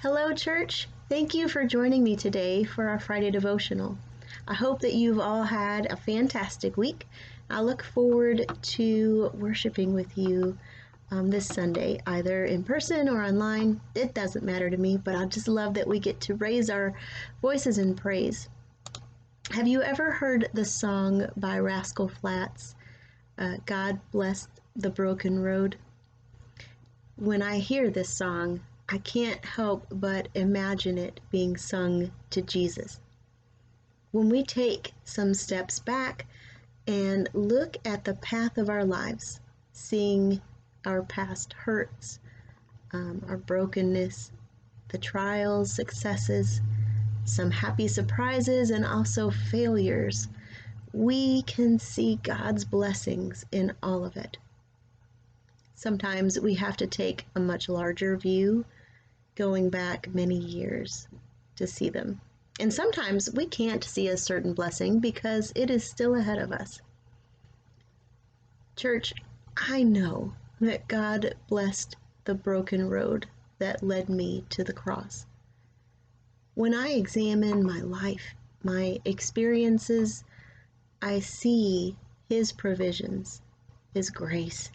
Hello, church. Thank you for joining me today for our Friday devotional. I hope that you've all had a fantastic week. I look forward to worshiping with you this Sunday, either in person or online. It doesn't matter to me, but I just love that we get to raise our voices in praise. Have you ever heard the song by Rascal Flatts, God Bless the Broken Road? When I hear this song, I can't help but imagine it being sung to Jesus. When we take some steps back and look at the path of our lives, seeing our past hurts, our brokenness, the trials, successes, some happy surprises, and also failures, we can see God's blessings in all of it. Sometimes we have to take a much larger view, going back many years to see them. And sometimes we can't see a certain blessing because it is still ahead of us. Church, I know that God blessed the broken road that led me to the cross. When I examine my life, my experiences, I see His provisions, His grace,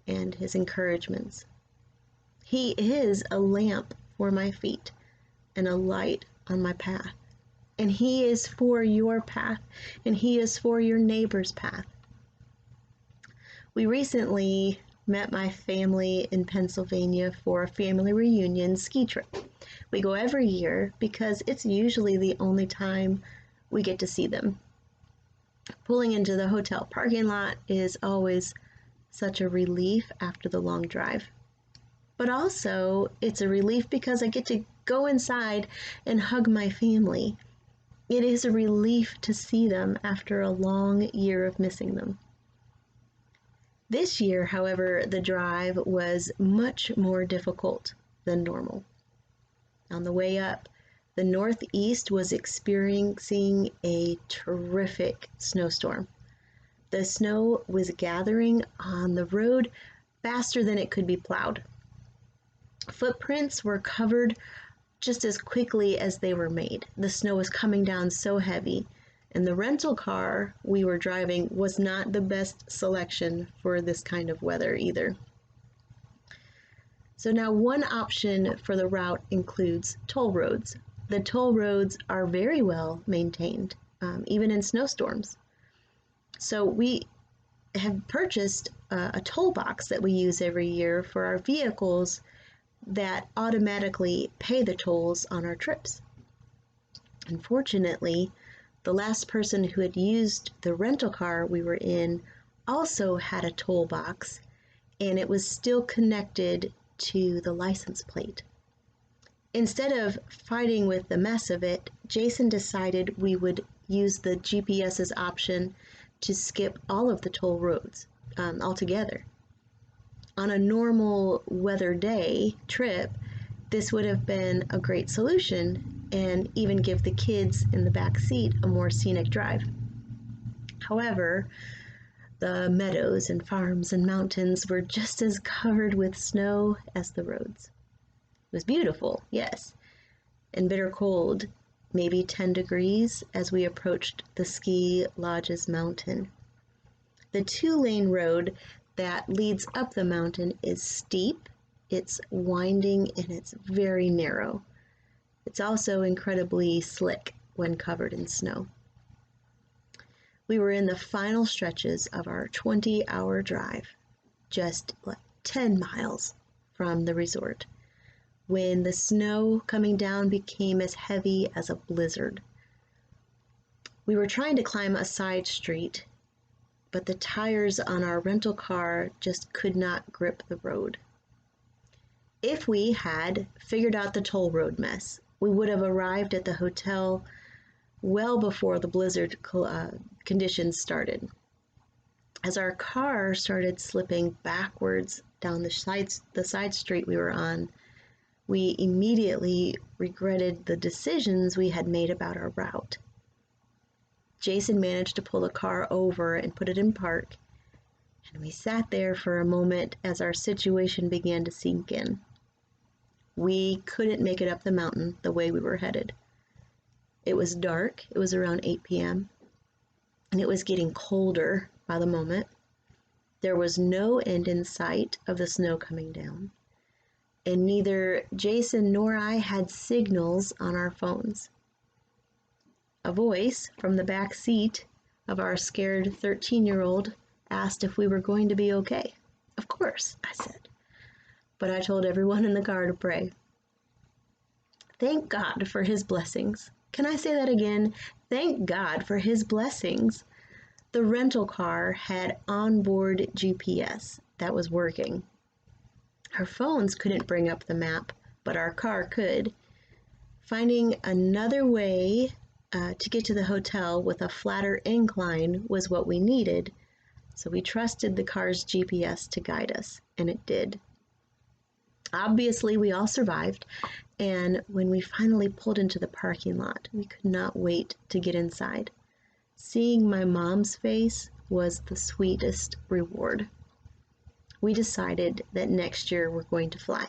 and His encouragements. He is a lamp for my feet and a light on my path. And He is for your path, and He is for your neighbor's path. We recently met my family in Pennsylvania for a family reunion ski trip. We go every year because it's usually the only time we get to see them. Pulling into the hotel parking lot is always such a relief after the long drive. But also, it's a relief because I get to go inside and hug my family. It is a relief to see them after a long year of missing them. This year, however, the drive was much more difficult than normal. On the way up, the Northeast was experiencing a terrific snowstorm. The snow was gathering on the road faster than it could be plowed. Footprints were covered just as quickly as they were made. The snow was coming down so heavy, and the rental car we were driving was not the best selection for this kind of weather either. So now one option for the route includes toll roads. The toll roads are very well maintained, even in snowstorms. So we have purchased a toll box that we use every year for our vehicles that automatically pay the tolls on our trips. Unfortunately, the last person who had used the rental car we were in also had a toll box, and it was still connected to the license plate. Instead of fighting with the mess of it, Jason decided we would use the GPS's option to skip all of the toll roads altogether. On a normal weather day trip, this would have been a great solution and even give the kids in the back seat a more scenic drive. However, the meadows and farms and mountains were just as covered with snow as the roads. It was beautiful, yes, and bitter cold, maybe 10 degrees as we approached the ski lodge's mountain. The 2-lane road that leads up the mountain is steep, it's winding, and it's very narrow. It's also incredibly slick when covered in snow. We were in the final stretches of our 20-hour drive, just like 10 miles from the resort, when the snow coming down became as heavy as a blizzard. We were trying to climb a side street, but the tires on our rental car just could not grip the road. If we had figured out the toll road mess, we would have arrived at the hotel well before the blizzard conditions started. As our car started slipping backwards down the side street we were on, we immediately regretted the decisions we had made about our route. Jason managed to pull the car over and put it in park, and we sat there for a moment as our situation began to sink in. We couldn't make it up the mountain the way we were headed. It was dark. It was around 8 p.m. and it was getting colder by the moment. There was no end in sight of the snow coming down, and neither Jason nor I had signals on our phones. A voice from the back seat of our scared 13-year-old asked if we were going to be okay. Of course, I said, but I told everyone in the car to pray. Thank God for his blessings. Can I say that again? Thank God for his blessings. The rental car had onboard GPS that was working. Our phones couldn't bring up the map, but our car could. Finding another way to get to the hotel with a flatter incline was what we needed, so we trusted the car's GPS to guide us, and it did. Obviously, we all survived, and when we finally pulled into the parking lot, we could not wait to get inside. Seeing my mom's face was the sweetest reward. We decided that next year we're going to fly.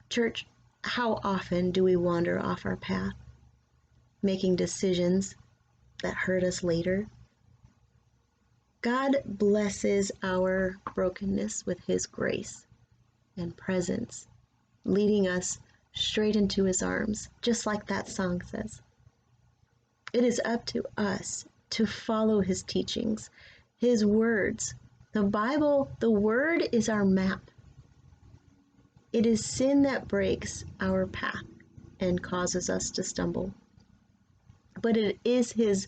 Church, how often do we wander off our path, making decisions that hurt us later? God blesses our brokenness with His grace and presence, leading us straight into His arms, just like that song says. It is up to us to follow His teachings, His words. The Bible, the Word is our map. It is sin that breaks our path and causes us to stumble. But it is His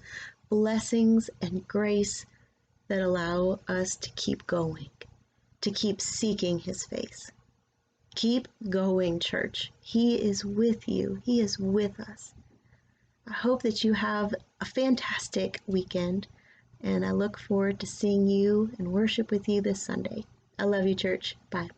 blessings and grace that allow us to keep going, to keep seeking His face. Keep going, church. He is with you. He is with us. I hope that you have a fantastic weekend, and I look forward to seeing you and worship with you this Sunday. I love you, church. Bye.